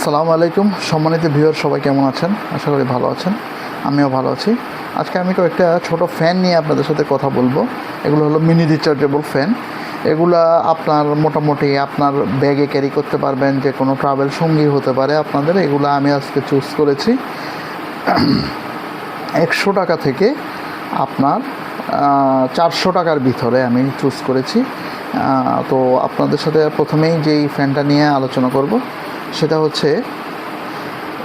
আসসালামু আলাইকুম সম্মানিত ভিউয়ার, সবাই কেমন আছেন? আশা করি ভালো আছেন। আমিও ভালো আছি। আজকে আমি কয়েকটা ছোট ফ্যান নিয়ে আপনাদের সাথে কথা বলবো। এগুলো হলো মিনি রিচার্জেবল ফ্যান। এগুলা আপনার মোটামুটি আপনার ব্যাগে ক্যারি করতে পারবেন, যে কোনো ট্রাভেল সঙ্গী হতে পারে আপনাদের। এগুলো আমি আজকে চুজ করেছি 100 টাকা থেকে আপনার 400 টাকার ভিতরে আমি চুজ করেছি। তো আপনাদের সাথে প্রথমেই যেই ফ্যানটা নিয়ে আলোচনা করব সেটা হচ্ছে,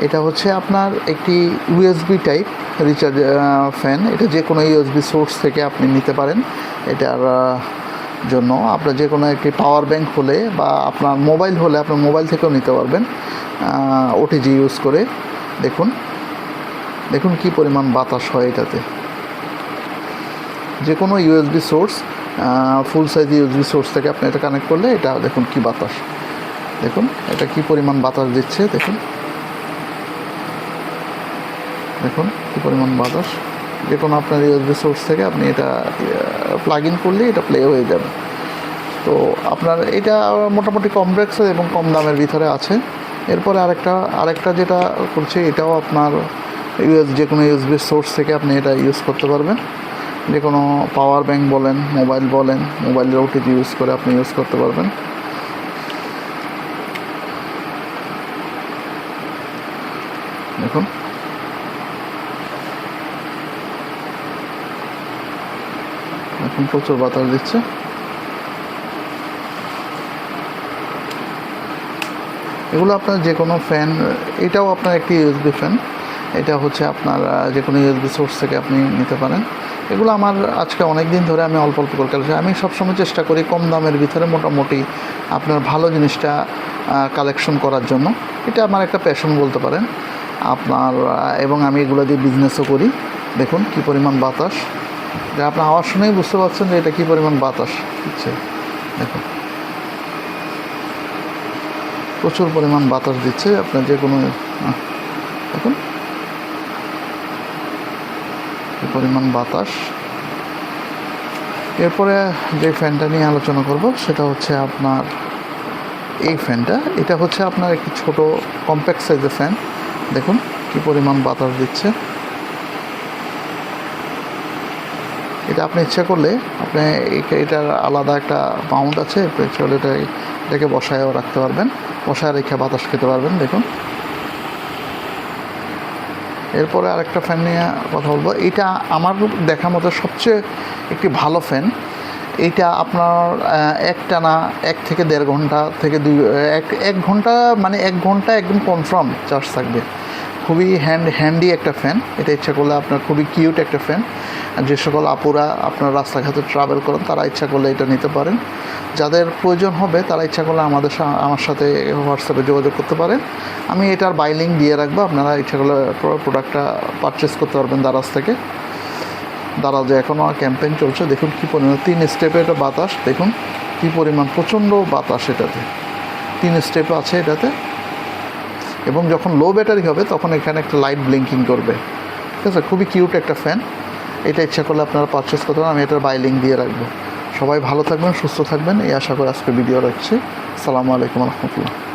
এটা হচ্ছে আপনার একটি ইউএসবি টাইপ রিচার্জ ফ্যান। এটা যে কোনো ইউএসবি সোর্স থেকে আপনি নিতে পারেন। এটার জন্য আপনার যে কোনো একটি পাওয়ার ব্যাংক হলে বা আপনার মোবাইল হলে আপনার মোবাইল থেকেও নিতে পারবেন ওটিজি ইউজ করে। দেখুন কি পরিমাণ বাতাস হয় এটাতে। যে কোনো ইউএসবি সোর্স, ফুল সাইজ ইউএসবি সোর্স থেকে আপনি এটা কানেক্ট করলে এটা দেখুন কি বাতাস, দেখুন এটা কি পরিমাণ বাতাস দিচ্ছে। দেখুন কি পরিমাণ বাতাস। যে কোনো আপনার ইউএসবি সোর্স থেকে আপনি এটা প্লাগ ইন করলে এটা প্লে হয়ে যাবে। তো আপনার এটা মোটামুটি কমপ্লেক্স এবং কম দামের ভিতরে আছে। এরপরে আরেকটা যেটা করছে, এটাও আপনার যে কোনো ইউএসবি সোর্স থেকে আপনি এটা ইউজ করতে পারবেন। যে কোনো পাওয়ার ব্যাংক বলেন, মোবাইলের ওটিজি ইউজ করে আপনি ইউজ করতে পারবেন। দেখুন এখন প্রচুর বাতাস দিচ্ছে। এগুলো আপনার যে কোনো ফ্যান, এটাও আপনার একটি ইউএসবি ফ্যান। এটা হচ্ছে আপনার যে কোনো ইউএসবি সোর্স থেকে আপনি নিতে পারেন। এগুলো আমার আজকে অনেক দিন ধরে আমি অল্প করে কালেকশন, আমি সবসময় চেষ্টা করি কম দামের ভিতরে মোটামুটি আপনার ভালো জিনিসটা কালেকশন করার জন্য। এটা আমার একটা প্যাশন বলতে পারেন আপনার, এবং আমি এগুলো দিয়ে বিজনেসও করি। দেখুন কি পরিমাণ বাতাস, যা আপনার আওয়াজ শুনেই বুঝতে পারছেন যে এটা কী পরিমাণ বাতাস দিচ্ছে। দেখুন প্রচুর পরিমাণ বাতাস দিচ্ছে আপনার যে কোনো। দেখুন কি পরিমাণ বাতাস। এরপরে যে ফ্যানটা নিয়ে আলোচনা করব সেটা হচ্ছে আপনার এই ফ্যানটা। এটা হচ্ছে আপনার একটি ছোট কম্প্যাক্ট সাইজের ফ্যান। দেখুন কি পরিমাণ বাতাস দিচ্ছে। এটা আপনি ইচ্ছা করলে আপনি এটার আলাদা একটা মাউন্ট আছে, ইচ্ছা করলে এটাকে বসায়ও রাখতে পারবেন, বসায় রেখে বাতাস খেতে পারবেন। দেখুন এরপরে আরেকটা ফ্যান নিয়ে কথা বলবো। এটা আমার দেখা মতো সবচেয়ে একটি ভালো ফ্যান। এইটা আপনার একটানা 1 থেকে 1.5 ঘন্টা থেকে 1 ঘন্টা, মানে 1 ঘন্টা একদম কনফার্ম চার্জ থাকবে। খুবই হ্যান্ডি একটা ফ্যান। এটা ইচ্ছা করলে আপনার খুবই কিউট একটা ফ্যান। যে সকল আপুরা আপনার রাস্তাঘাটে ট্রাভেল করেন তারা ইচ্ছা করলে এটা নিতে পারেন। যাদের প্রয়োজন হবে তারা ইচ্ছা করলে আমার সাথে হোয়াটসঅ্যাপে যোগাযোগ করতে পারেন। আমি এটার বাই লিঙ্ক দিয়ে রাখবো, আপনারা ইচ্ছা করলে প্রোডাক্টটা পারচেস করতে পারবেন দারাজ থেকে। দারাজে এখনও ক্যাম্পেইন চলছে। দেখুন কী পরিমাণ 3 স্টেপে এটা বাতাস। দেখুন কী পরিমাণ প্রচণ্ড বাতাস এটাতে। 3 স্টেপ আছে এটাতে, এবং যখন লো ব্যাটারি হবে তখন এখানে একটা লাইট ব্লিঙ্কিং করবে। ঠিক আছে, খুবই কিউট একটা ফ্যান। এটা ইচ্ছা করলে আপনারা পারচেস করতে পারেন। আমি এটার বাই লিঙ্ক দিয়ে রাখবো। সবাই ভালো থাকবেন, সুস্থ থাকবেন এই আশা করে আজকে ভিডিও রাখছি। আসসালামু আলাইকুম রহমতুল্লাহ।